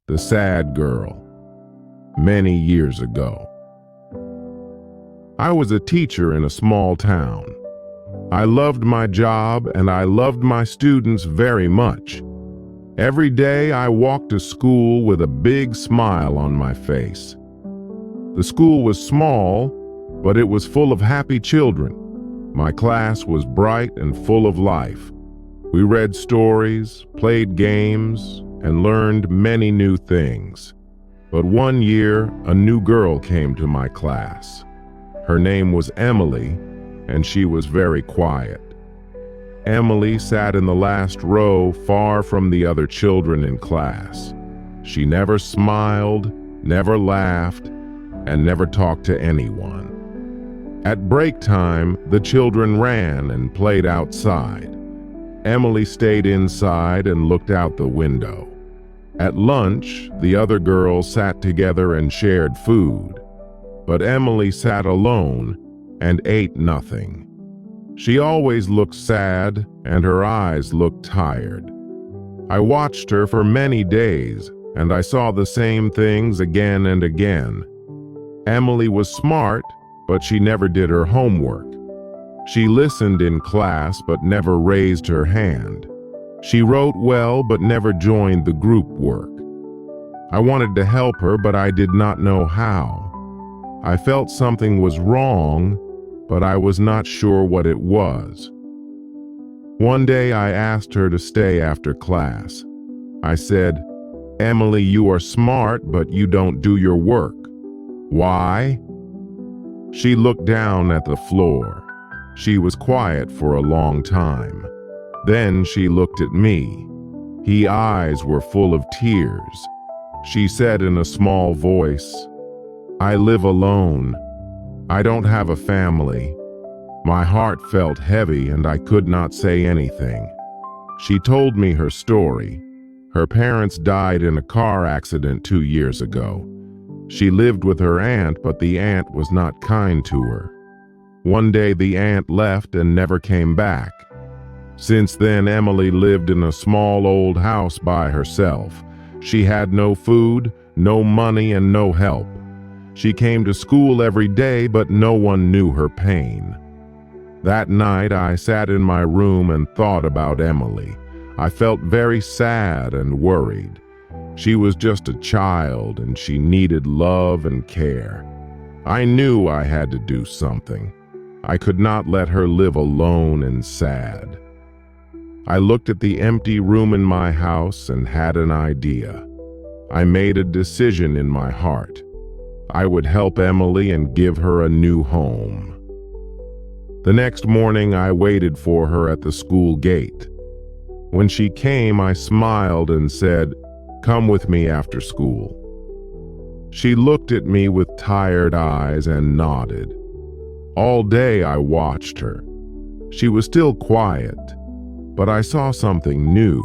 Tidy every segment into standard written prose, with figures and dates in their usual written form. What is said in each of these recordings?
The Sad Girl. Many years ago, I was a teacher in a small town. I loved my job and I loved my students very much. Every day I walked to school with a big smile on my face. The school was small, but it was full of happy children. My class was bright and full of life. We read stories, played games, and learned many new things. But one year, a new girl came to my class. Her name was Emily, and she was very quiet. Emily sat in the last row, far from the other children in class. She never smiled, never laughed, and never talked to anyone. At break time, the children ran and played outside. Emily stayed inside and looked out the window. At lunch, the other girls sat together and shared food. But Emily sat alone and ate nothing. She always looked sad and her eyes looked tired. I watched her for many days and I saw the same things again and again. Emily was smart, but she never did her homework. She listened in class but never raised her hand. She wrote well but never joined the group work. I wanted to help her, but I did not know how. I felt something was wrong, but I was not sure what it was. One day I asked her to stay after class. I said, "Emily, you are smart, but you don't do your work. Why?" She looked down at the floor. She was quiet for a long time. Then she looked at me. Her eyes were full of tears. She said in a small voice, "I live alone. I don't have a family." My heart felt heavy and I could not say anything. She told me her story. Her parents died in a car accident 2 years ago. She lived with her aunt, but the aunt was not kind to her. One day the aunt left and never came back. Since then, Emily lived in a small old house by herself. She had no food, no money, and no help. She came to school every day, but no one knew her pain. That night, I sat in my room and thought about Emily. I felt very sad and worried. She was just a child, and she needed love and care. I knew I had to do something. I could not let her live alone and sad. I looked at the empty room in my house and had an idea. I made a decision in my heart. I would help Emily and give her a new home. The next morning, I waited for her at the school gate. When she came, I smiled and said, "Come with me after school." She looked at me with tired eyes and nodded. All day I watched her. She was still quiet, but I saw something new.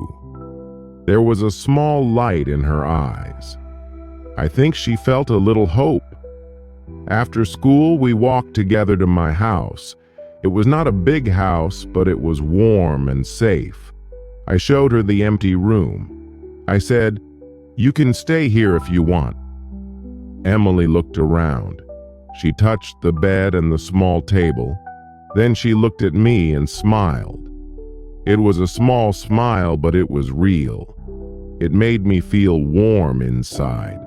There was a small light in her eyes. I think she felt a little hope. After school, we walked together to my house. It was not a big house, but it was warm and safe. I showed her the empty room. I said, "You can stay here if you want." Emily looked around. She touched the bed and the small table. Then she looked at me and smiled. It was a small smile, but it was real. It made me feel warm inside.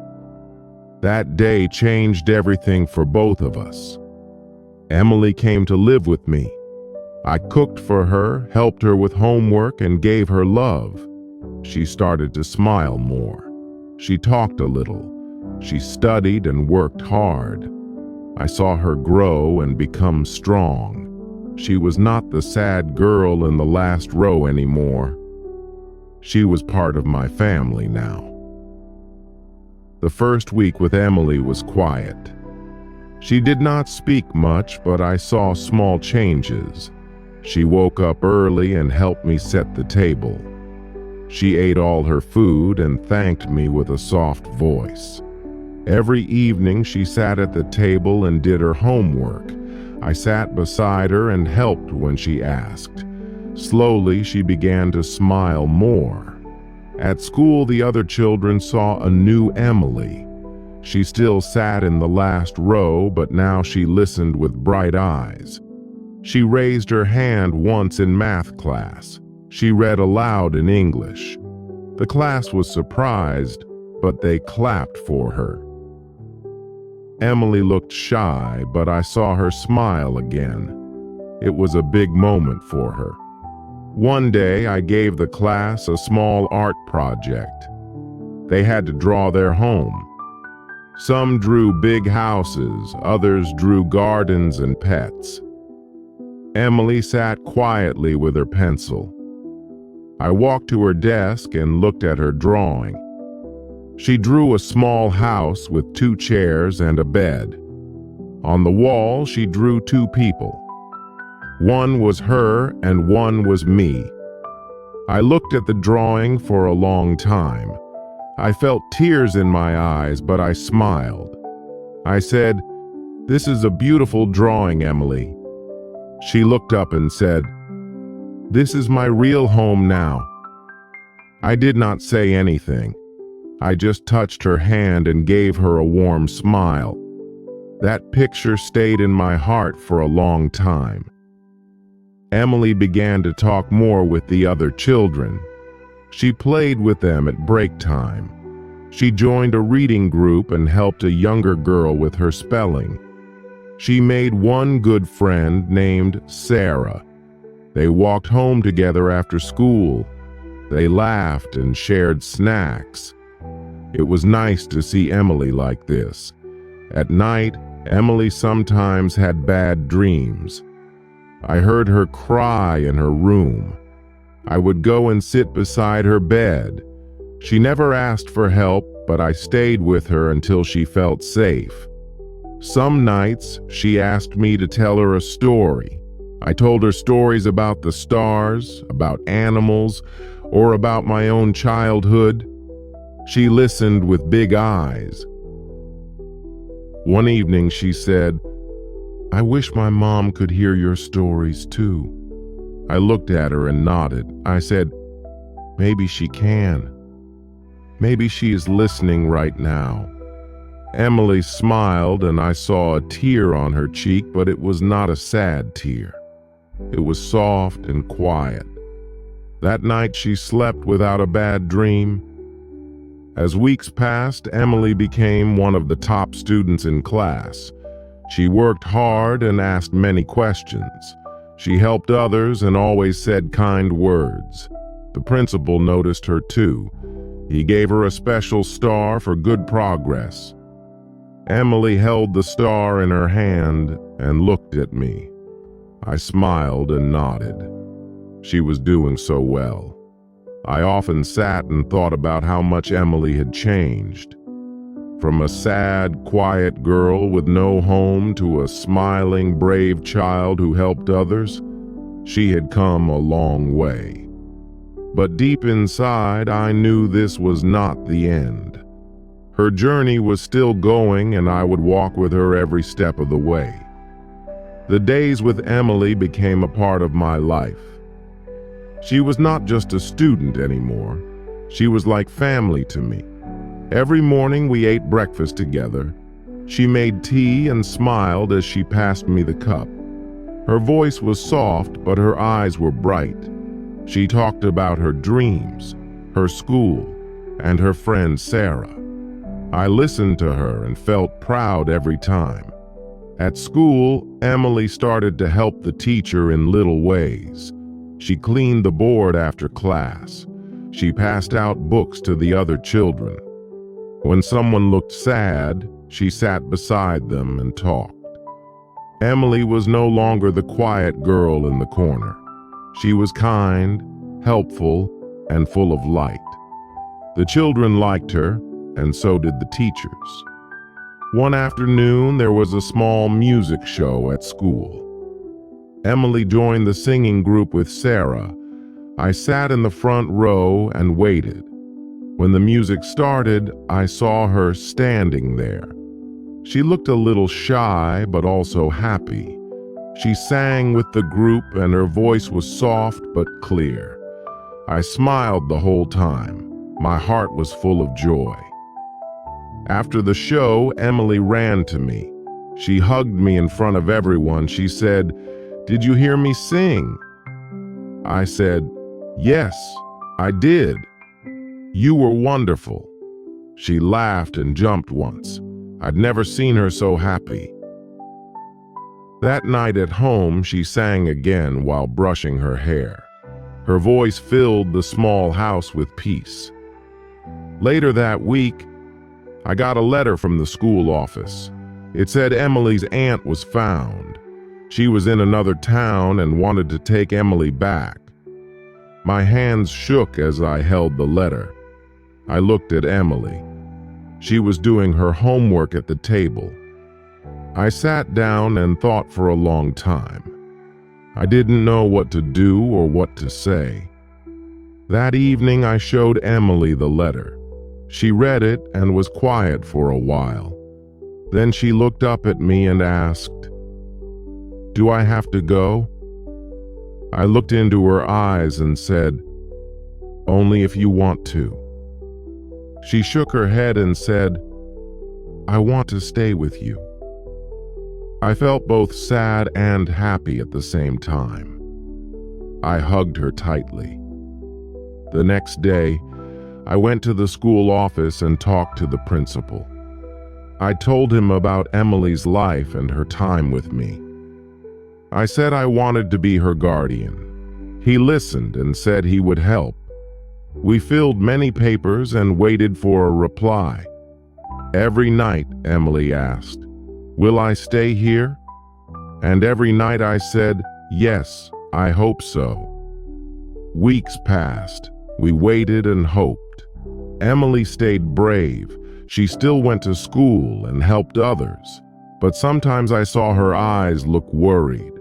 That day changed everything for both of us. Emily came to live with me. I cooked for her, helped her with homework, and gave her love. She started to smile more. She talked a little. She studied and worked hard. I saw her grow and become strong. She was not the sad girl in the last row anymore. She was part of my family now. The first week with Emily was quiet. She did not speak much, but I saw small changes. She woke up early and helped me set the table. She ate all her food and thanked me with a soft voice. Every evening she sat at the table and did her homework. I sat beside her and helped when she asked. Slowly she began to smile more. At school, the other children saw a new Emily. She still sat in the last row, but now she listened with bright eyes. She raised her hand once in math class. She read aloud in English. The class was surprised, but they clapped for her. Emily looked shy, but I saw her smile again. It was a big moment for her. One day, I gave the class a small art project. They had to draw their home. Some drew big houses, others drew gardens and pets. Emily sat quietly with her pencil. I walked to her desk and looked at her drawing. She drew a small house with 2 chairs and a bed. On the wall, she drew 2 people. One was her and one was me. I looked at the drawing for a long time. I felt tears in my eyes, but I smiled. I said, "This is a beautiful drawing, Emily." She looked up and said, "This is my real home now." I did not say anything. I just touched her hand and gave her a warm smile. That picture stayed in my heart for a long time. Emily began to talk more with the other children. She played with them at break time. She joined a reading group and helped a younger girl with her spelling. She made one good friend named Sarah. They walked home together after school. They laughed and shared snacks. It was nice to see Emily like this. At night, Emily sometimes had bad dreams. I heard her cry in her room. I would go and sit beside her bed. She never asked for help, but I stayed with her until she felt safe. Some nights, she asked me to tell her a story. I told her stories about the stars, about animals, or about my own childhood. She listened with big eyes. One evening, she said, "I wish my mom could hear your stories too." I looked at her and nodded. I said, "Maybe she can. Maybe she is listening right now." Emily smiled and I saw a tear on her cheek, but it was not a sad tear. It was soft and quiet. That night she slept without a bad dream. As weeks passed, Emily became one of the top students in class. She worked hard and asked many questions. She helped others and always said kind words. The principal noticed her too. He gave her a special star for good progress. Emily held the star in her hand and looked at me. I smiled and nodded. She was doing so well. I often sat and thought about how much Emily had changed. From a sad, quiet girl with no home to a smiling, brave child who helped others, she had come a long way. But deep inside, I knew this was not the end. Her journey was still going, and I would walk with her every step of the way. The days with Emily became a part of my life. She was not just a student anymore. She was like family to me. Every morning we ate breakfast together. She made tea and smiled as she passed me the cup. Her voice was soft, but her eyes were bright. She talked about her dreams, her school, and her friend Sarah. I listened to her and felt proud every time. At school, Emily started to help the teacher in little ways. She cleaned the board after class. She passed out books to the other children. When someone looked sad, she sat beside them and talked. Emily was no longer the quiet girl in the corner. She was kind, helpful, and full of light. The children liked her, and so did the teachers. One afternoon, there was a small music show at school. Emily joined the singing group with Sarah. I sat in the front row and waited. When the music started, I saw her standing there. She looked a little shy, but also happy. She sang with the group, and her voice was soft but clear. I smiled the whole time. My heart was full of joy. After the show, Emily ran to me. She hugged me in front of everyone. She said, "Did you hear me sing?" I said, "Yes, I did. You were wonderful." She laughed and jumped once. I'd never seen her so happy. That night at home, she sang again while brushing her hair. Her voice filled the small house with peace. Later that week, I got a letter from the school office. It said Emily's aunt was found. She was in another town and wanted to take Emily back. My hands shook as I held the letter. I looked at Emily. She was doing her homework at the table. I sat down and thought for a long time. I didn't know what to do or what to say. That evening, I showed Emily the letter. She read it and was quiet for a while. Then she looked up at me and asked, "Do I have to go?" I looked into her eyes and said, "Only if you want to." She shook her head and said, "I want to stay with you." I felt both sad and happy at the same time. I hugged her tightly. The next day, I went to the school office and talked to the principal. I told him about Emily's life and her time with me. I said I wanted to be her guardian. He listened and said he would help. We filled many papers and waited for a reply. Every night, Emily asked, "Will I stay here?" And every night I said, "Yes, I hope so." Weeks passed. We waited and hoped. Emily stayed brave. She still went to school and helped others. But sometimes I saw her eyes look worried.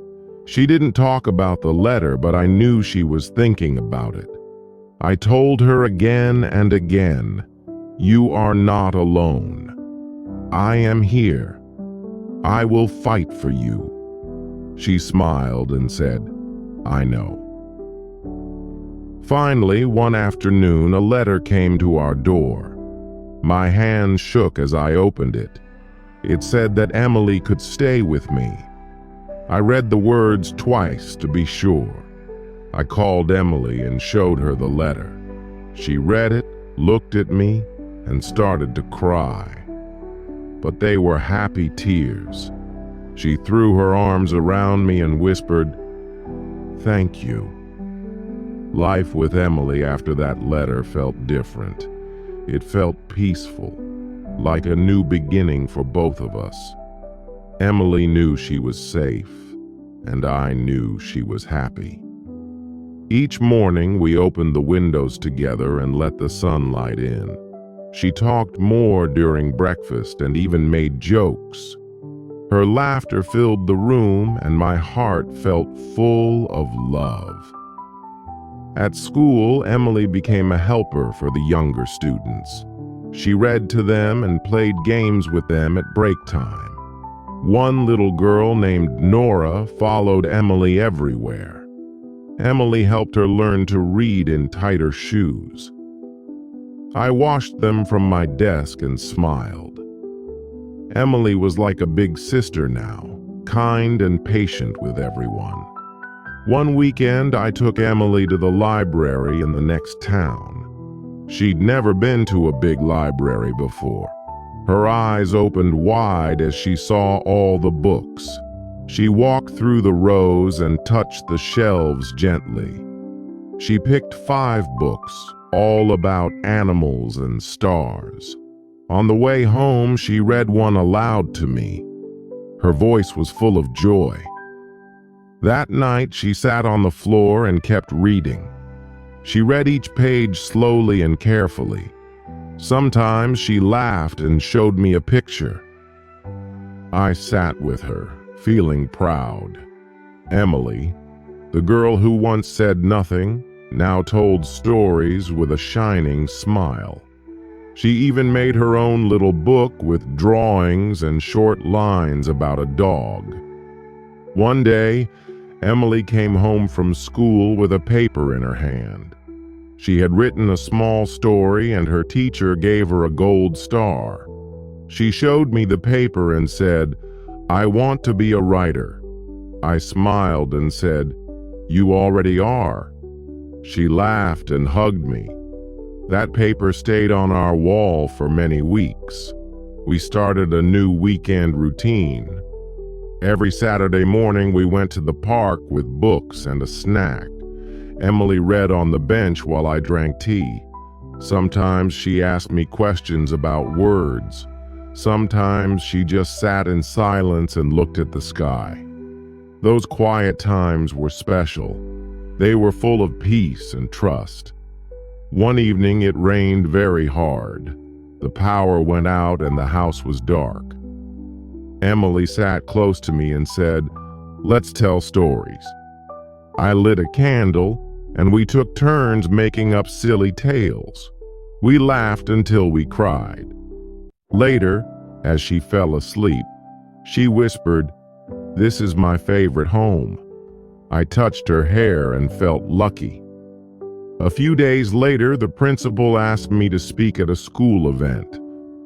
She didn't talk about the letter, but I knew she was thinking about it. I told her again and again, "You are not alone. I am here. I will fight for you." She smiled and said, "I know." Finally, one afternoon, a letter came to our door. My hand shook as I opened it. It said that Emily could stay with me. I read the words twice to be sure. I called Emily and showed her the letter. She read it, looked at me, and started to cry. But they were happy tears. She threw her arms around me and whispered, "Thank you." Life with Emily after that letter felt different. It felt peaceful, like a new beginning for both of us. Emily knew she was safe, and I knew she was happy. Each morning, we opened the windows together and let the sunlight in. She talked more during breakfast and even made jokes. Her laughter filled the room, and my heart felt full of love. At school, Emily became a helper for the younger students. She read to them and played games with them at break time. One little girl named Nora followed Emily everywhere. Emily helped her learn to read in tighter shoes. I watched them from my desk and smiled. Emily was like a big sister now, kind and patient with everyone. One weekend, I took Emily to the library in the next town. She'd never been to a big library before. Her eyes opened wide as she saw all the books. She walked through the rows and touched the shelves gently. She picked 5 books, all about animals and stars. On the way home, she read one aloud to me. Her voice was full of joy. That night, she sat on the floor and kept reading. She read each page slowly and carefully. Sometimes she laughed and showed me a picture. I sat with her, feeling proud. Emily, the girl who once said nothing, now told stories with a shining smile. She even made her own little book with drawings and short lines about a dog. One day, Emily came home from school with a paper in her hand. She had written a small story and her teacher gave her a gold star. She showed me the paper and said, "I want to be a writer." I smiled and said, "You already are." She laughed and hugged me. That paper stayed on our wall for many weeks. We started a new weekend routine. Every Saturday morning we went to the park with books and a snack. Emily read on the bench while I drank tea. Sometimes she asked me questions about words. Sometimes she just sat in silence and looked at the sky. Those quiet times were special. They were full of peace and trust. One evening it rained very hard. The power went out and the house was dark. Emily sat close to me and said, "Let's tell stories." I lit a candle and we took turns making up silly tales. We laughed until we cried. Later, as she fell asleep, she whispered, "This is my favorite home." I touched her hair and felt lucky. A few days later, the principal asked me to speak at a school event.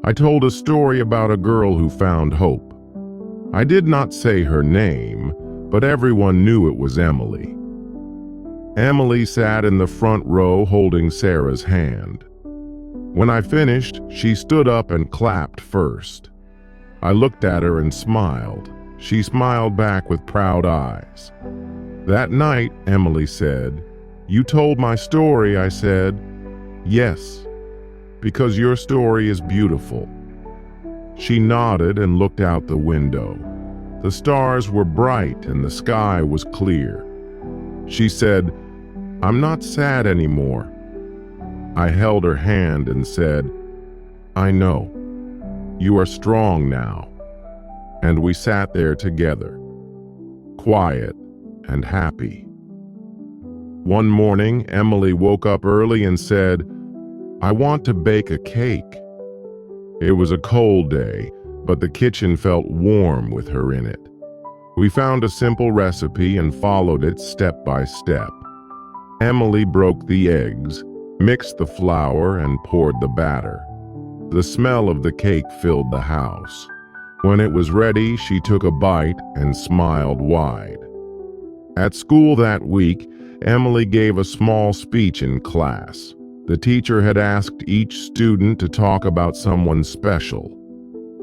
I told a story about a girl who found hope. I did not say her name, but everyone knew it was Emily. Emily sat in the front row holding Sarah's hand. When I finished, she stood up and clapped first. I looked at her and smiled. She smiled back with proud eyes. That night, Emily said, "You told my story," I said. "Yes, because your story is beautiful." She nodded and looked out the window. The stars were bright and the sky was clear. She said, "I'm not sad anymore." I held her hand and said, "I know. You are strong now." And we sat there together, quiet and happy. One morning, Emily woke up early and said, "I want to bake a cake." It was a cold day, but the kitchen felt warm with her in it. We found a simple recipe and followed it step by step. Emily broke the eggs, mixed the flour, and poured the batter. The smell of the cake filled the house. When it was ready, she took a bite and smiled wide. At school that week, Emily gave a small speech in class. The teacher had asked each student to talk about someone special.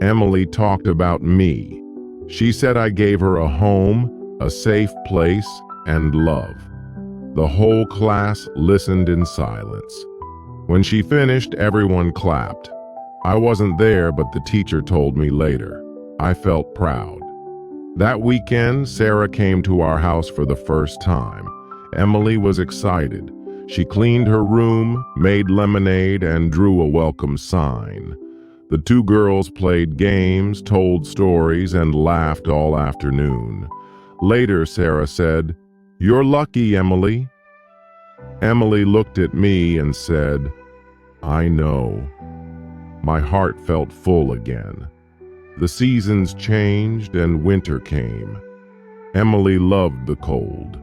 Emily talked about me. She said I gave her a home, a safe place, and love. The whole class listened in silence. When she finished, everyone clapped. I wasn't there, but the teacher told me later. I felt proud. That weekend, Sarah came to our house for the first time. Emily was excited. She cleaned her room, made lemonade, and drew a welcome sign. The two girls played games, told stories, and laughed all afternoon. Later, Sarah said, "You're lucky, Emily." Emily looked at me and said, "I know." My heart felt full again. The seasons changed and winter came. Emily loved the cold.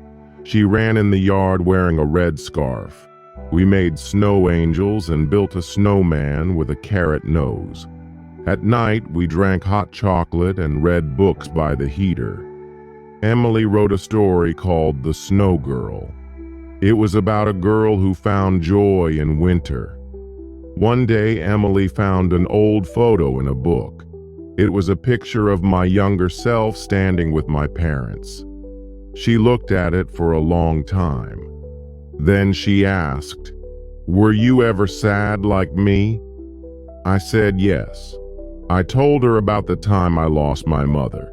She ran in the yard wearing a red scarf. We made snow angels and built a snowman with a carrot nose. At night, we drank hot chocolate and read books by the heater. Emily wrote a story called The Snow Girl. It was about a girl who found joy in winter. One day, Emily found an old photo in a book. It was a picture of my younger self standing with my parents. She looked at it for a long time. Then she asked, "Were you ever sad like me?" I said yes. I told her about the time I lost my mother.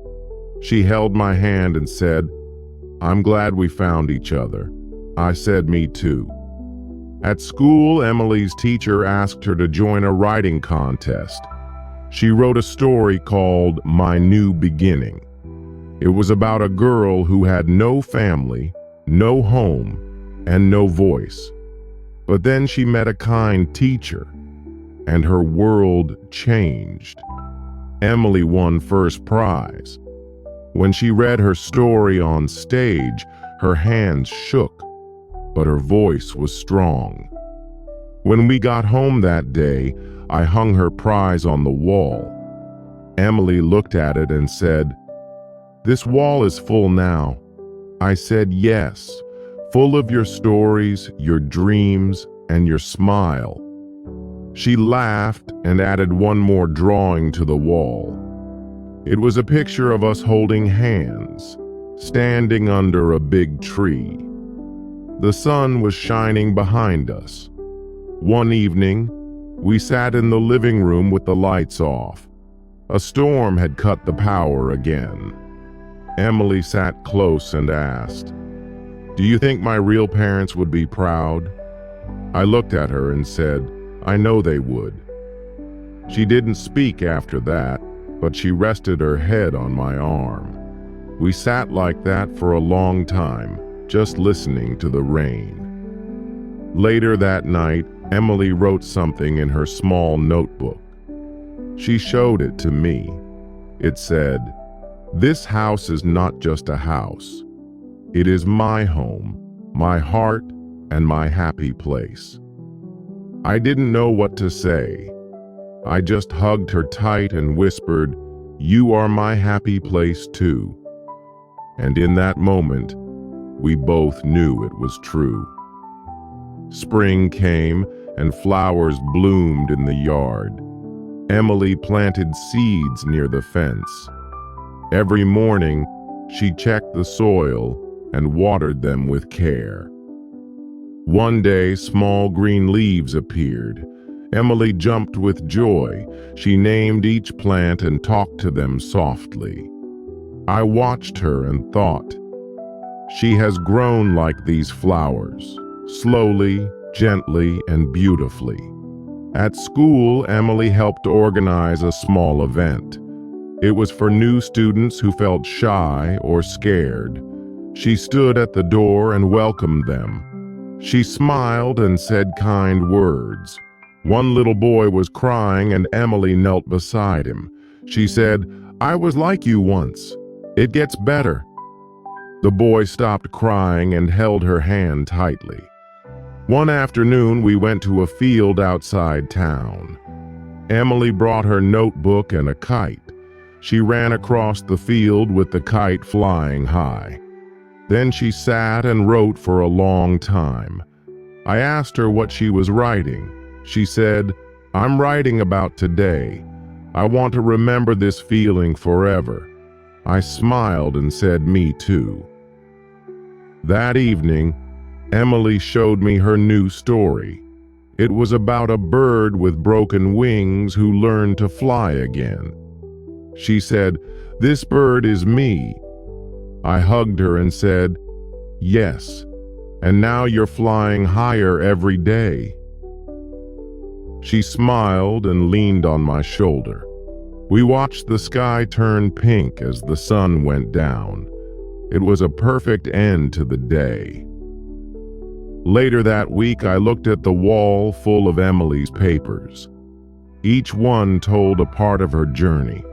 She held my hand and said, "I'm glad we found each other." I said, "Me too." At school, Emily's teacher asked her to join a writing contest. She wrote a story called My New Beginning. It was about a girl who had no family, no home, and no voice. But then she met a kind teacher, and her world changed. Emily won first prize. When she read her story on stage, her hands shook, but her voice was strong. When we got home that day, I hung her prize on the wall. Emily looked at it and said, "This wall is full now." I said, "Yes, full of your stories, your dreams, and your smile." She laughed and added one more drawing to the wall. It was a picture of us holding hands, standing under a big tree. The sun was shining behind us. One evening, we sat in the living room with the lights off. A storm had cut the power again. Emily sat close and asked, "Do you think my real parents would be proud?" I looked at her and said, "I know they would." She didn't speak after that, but she rested her head on my arm. We sat like that for a long time, just listening to the rain. Later that night, Emily wrote something in her small notebook. She showed it to me. It said, "This house is not just a house. It is my home, my heart, and my happy place." I didn't know what to say. I just hugged her tight and whispered, "You are my happy place too." And in that moment, we both knew it was true. Spring came and flowers bloomed in the yard. Emily planted seeds near the fence. Every morning, she checked the soil and watered them with care. One day, small green leaves appeared. Emily jumped with joy. She named each plant and talked to them softly. I watched her and thought, she has grown like these flowers, slowly, gently, and beautifully. At school, Emily helped organize a small event. It was for new students who felt shy or scared. She stood at the door and welcomed them. She smiled and said kind words. One little boy was crying and Emily knelt beside him. She said, "I was like you once. It gets better." The boy stopped crying and held her hand tightly. One afternoon, we went to a field outside town. Emily brought her notebook and a kite. She ran across the field with the kite flying high. Then she sat and wrote for a long time. I asked her what she was writing. She said, "I'm writing about today. I want to remember this feeling forever." I smiled and said, "Me too." That evening, Emily showed me her new story. It was about a bird with broken wings who learned to fly again. She said, "This bird is me." I hugged her and said, "Yes, and now you're flying higher every day." She smiled and leaned on my shoulder. We watched the sky turn pink as the sun went down. It was a perfect end to the day. Later that week, I looked at the wall full of Emily's papers. Each one told a part of her journey.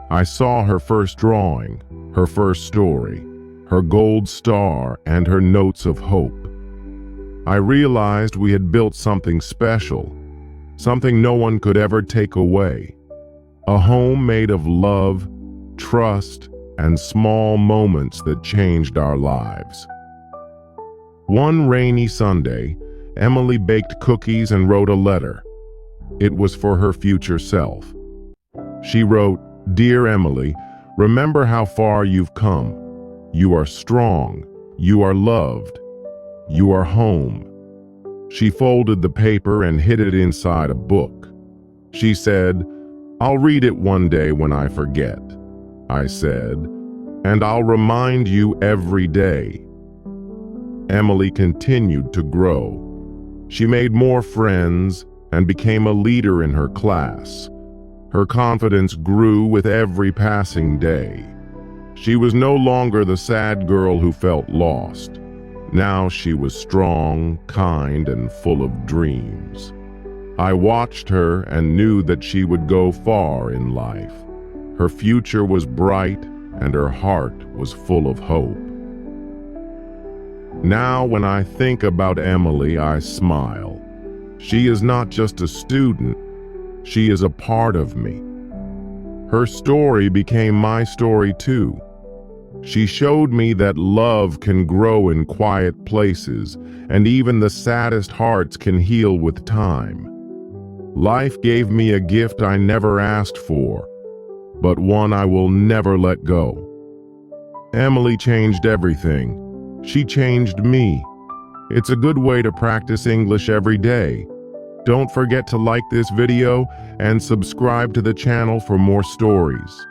I saw her first drawing, her first story, her gold star, and her notes of hope. I realized we had built something special, something no one could ever take away. A home made of love, trust, and small moments that changed our lives. One rainy Sunday, Emily baked cookies and wrote a letter. It was for her future self. She wrote, "Dear Emily, remember how far you've come. You are strong. You are loved. You are home." She folded the paper and hid it inside a book. She said, "I'll read it one day when I forget." I said, "And I'll remind you every day." Emily continued to grow. She made more friends and became a leader in her class. Her confidence grew with every passing day. She was no longer the sad girl who felt lost. Now she was strong, kind, and full of dreams. I watched her and knew that she would go far in life. Her future was bright and her heart was full of hope. Now when I think about Emily, I smile. She is not just a student, she is a part of me. Her story became my story too. She showed me that love can grow in quiet places, and even the saddest hearts can heal with time. Life gave me a gift I never asked for, but one I will never let go. Emily changed everything. She changed me. It's a good way to practice English every day. Don't forget to like this video and subscribe to the channel for more stories.